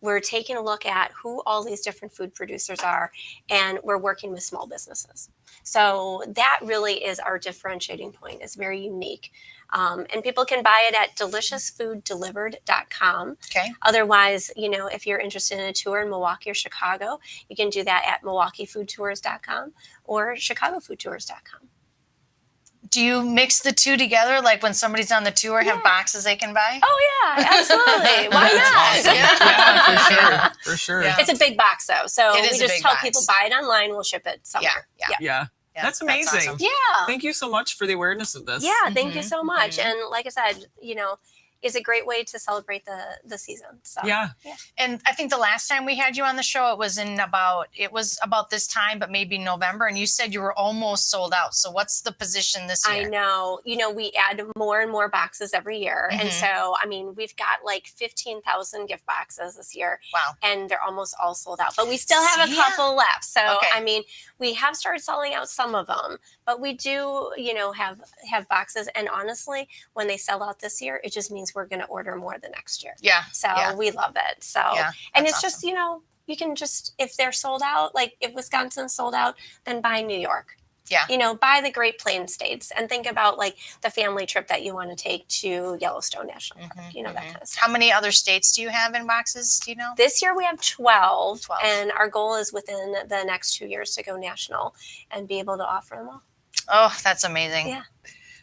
We're taking a look at who all these different food producers are, and we're working with small businesses. So that really is our differentiating point. It's very unique. And people can buy it at deliciousfooddelivered.com. Okay. Otherwise, you know, if you're interested in a tour in Milwaukee or Chicago, you can do that at milwaukeefoodtours.com or chicagofoodtours.com. Do you mix the two together? Like when somebody's on the tour, have boxes they can buy? Oh, yeah, absolutely. Why not? Yeah, for sure. Yeah. It's a big box, though. So It is we a just big tell box. people buy it online. We'll ship it somewhere. Yeah. That's amazing. awesome. Yeah. Thank you so much for the awareness of this. Yeah, thank you Mhm, so much. mhm. And like I said, you know, it's a great way to celebrate the season. So Yeah. And I think the last time we had you on the show, it was about this time, but maybe November. And you said you were almost sold out. So what's the position this year? I know. You know, we add more and more boxes every year. And Mhm. so, I mean, we've got like 15,000 gift boxes this year. Wow. And they're almost all sold out. But we still have a couple left. So, Okay. I mean, we have started selling out some of them. But we do, you know, have boxes. And honestly, when they sell out this year, it just means we're going to order more the next year. Yeah. So yeah. we love it. So, Yeah, and that's it's just, you know, you can just, if they're sold out, like if Wisconsin's sold out, then buy New York. Yeah. You know, buy the Great Plains states and think about like the family trip that you want to take to Yellowstone National Park, you know, that kind of stuff. How many other states do you have in boxes? Do you know? This year we have 12, 12. and our goal is within the next 2 years to go national and be able to offer them all. Oh, that's amazing. Yeah.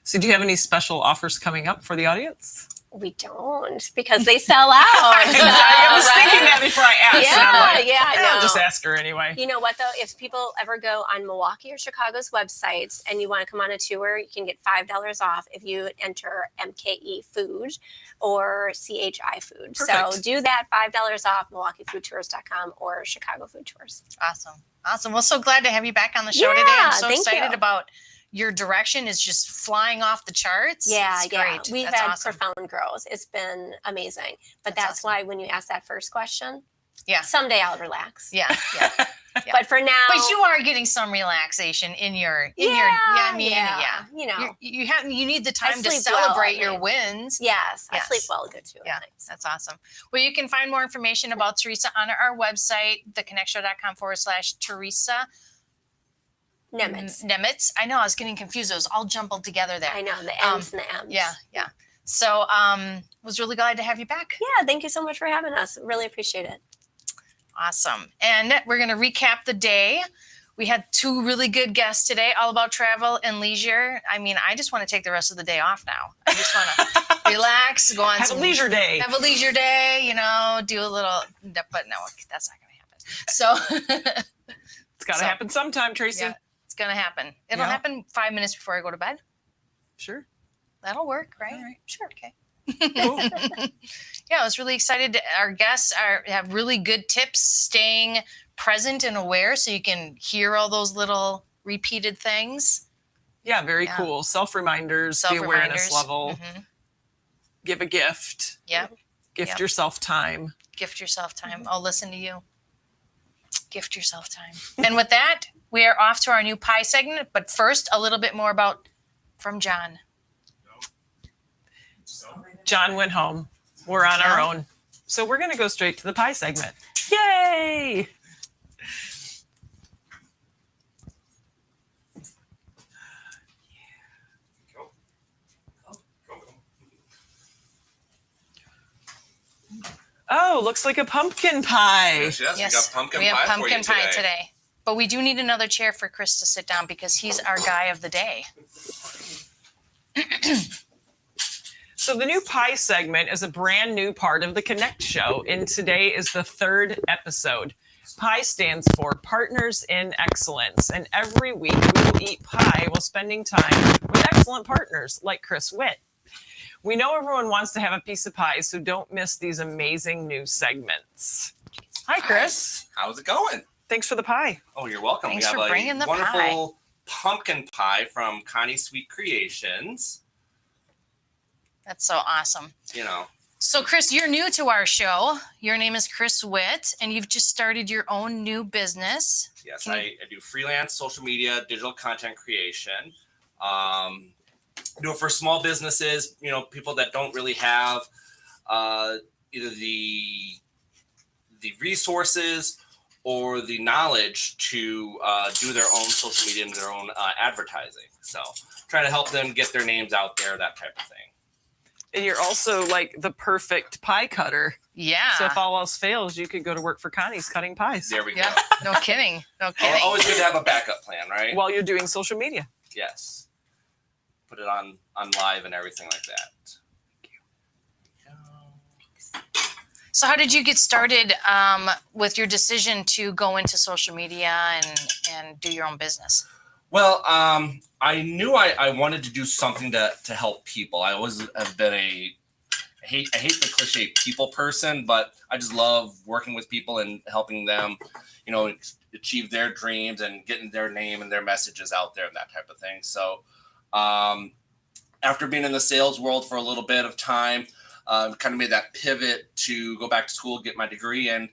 So do you have any special offers coming up for the audience? We don't, because they sell out. I was thinking that before I asked. and I'm like, Yeah, I know. I'll just ask her anyway. You know what, though? If people ever go on Milwaukee or Chicago's websites and you want to come on a tour, you can get $5 off if you enter MKE Food or CHI Food. Perfect. So do that, $5 off, MilwaukeeFoodTours.com or Chicago Food Tours. Awesome. Well, so glad to have you back on the show Yeah, today. I'm so thank excited you. about your direction is just flying off the charts. Yeah, It's yeah. great. We've That's had awesome. profound growth. It's been amazing. But That's that's why when you ask that first question, Yeah. someday I'll relax. Yeah. Yeah. But for now, But you are getting some relaxation in your you know, you know, you need the time to sleep well celebrate at your night. wins. yes, I Yes. sleep well good too. Yeah, at night, so. that's awesome. Well, you can find more information about Theresa on our website, theconnectshow.com/Theresa Nemetz. I know I was getting confused. It was all jumbled together there. I know the M's and the M's. Yeah. So was really glad to have you back. Yeah, thank you so much for having us. Really appreciate it. Awesome. And we're going to recap the day. We had 2 really good guests today, all about travel and leisure. I mean, I just want to take the rest of the day off now. I just want to relax, go on Have a leisure day. Have a leisure day, you know, do a little, but no, that's not going to happen. So It's got to happen sometime, Tracy. yeah, it's going to happen. It'll Yeah. happen 5 minutes before I go to bed. Sure. That'll work, right? All right. Sure. Okay. Cool. Yeah, I was really excited. Our guests have really good tips, staying present and aware, so you can hear all those little repeated things. Yeah, very Yeah. cool. Self-reminders, the awareness level, Mhm. give a gift, Yeah. gift Yep. yourself time. Gift yourself time. I'll listen to you. Gift yourself time. And with that, we are off to our new pie segment. But first, a little bit more from John. John went home. We're on our own. So we're going to go straight to the pie segment. Yay! Oh, looks like a pumpkin pie. Yes, we got pumpkin we have pie pumpkin for you pie today. But we do need another chair for Chris to sit down because he's our guy of the day. So the new pie segment is a brand new part of the Connect show, and today is the 3rd episode. PIE stands for Partners in Excellence, and every week we will eat pie while spending time with excellent partners like Chris Witt. We know everyone wants to have a piece of pie, so don't miss these amazing new segments. Hi, Chris. How's it going? Thanks for the pie. Oh, you're welcome. Thanks we for have bringing a the wonderful pumpkin pie from Connie Sweet Creations. That's so awesome. You know. So, Chris, you're new to our show. Your name is Chris Witt, and you've just started your own new business. Yes, I do freelance social media, digital content creation. Do it for small businesses, you know, people that don't really have either the resources or the knowledge to do their own social media and their own advertising. So trying to help them get their names out there, that type of thing. And you're also like the perfect pie cutter. Yeah. So if all else fails, you could go to work for Connie's cutting pies. There we go. Yeah. No kidding. No kidding. Always good to have a backup plan, right? While you're doing social media. Yes. Put it on live and everything like that. So how did you get started with your decision to go into social media and do your own business? Well, I knew I wanted to do something to help people. I always have been I hate the cliche people person, but I just love working with people and helping them, you know, achieve their dreams and getting their name and their messages out there and that type of thing. So after being in the sales world for a little bit of time, kind of made that pivot to go back to school, get my degree, and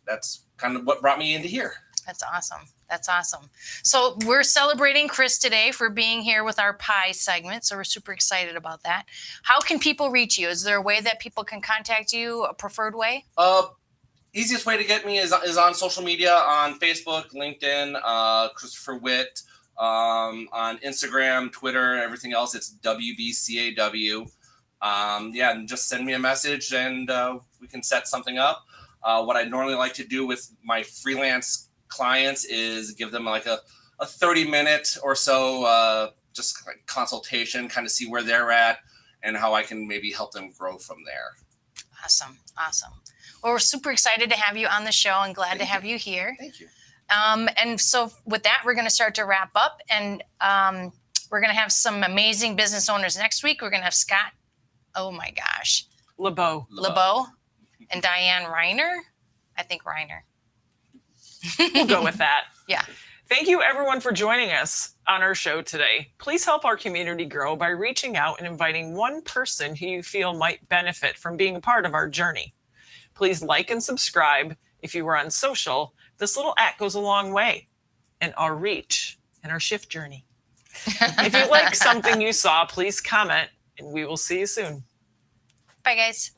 that's kind of what brought me into here. That's awesome. That's awesome. So we're celebrating Chris today for being here with our pie segment. So we're super excited about that. How can people reach you? Is there a way that people can contact you, a preferred way? Easiest way to get me is on social media, on Facebook, LinkedIn, Christopher Witt, on Instagram, Twitter, everything else. It's WBCAW. And just send me a message and we can set something up. What I normally like to do with my freelance clients is give them like a 30-minute or so just like consultation, kind of see where they're at and how I can maybe help them grow from there. Awesome. Well, we're super excited to have you on the show and glad to have you here. Thank you. And so with that, we're going to start to wrap up, and we're going to have some amazing business owners next week. We're going to have Scott, LeBeau, and Diane Reiner. I think Reiner. We'll go with that. Yeah. Thank you, everyone, for joining us on our show today. Please help our community grow by reaching out and inviting one person who you feel might benefit from being a part of our journey. Please like and subscribe. If you were on social, this little act goes a long way in our reach and our shift journey. If you like something you saw, please comment, and we will see you soon. Bye, guys.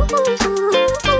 Ooh.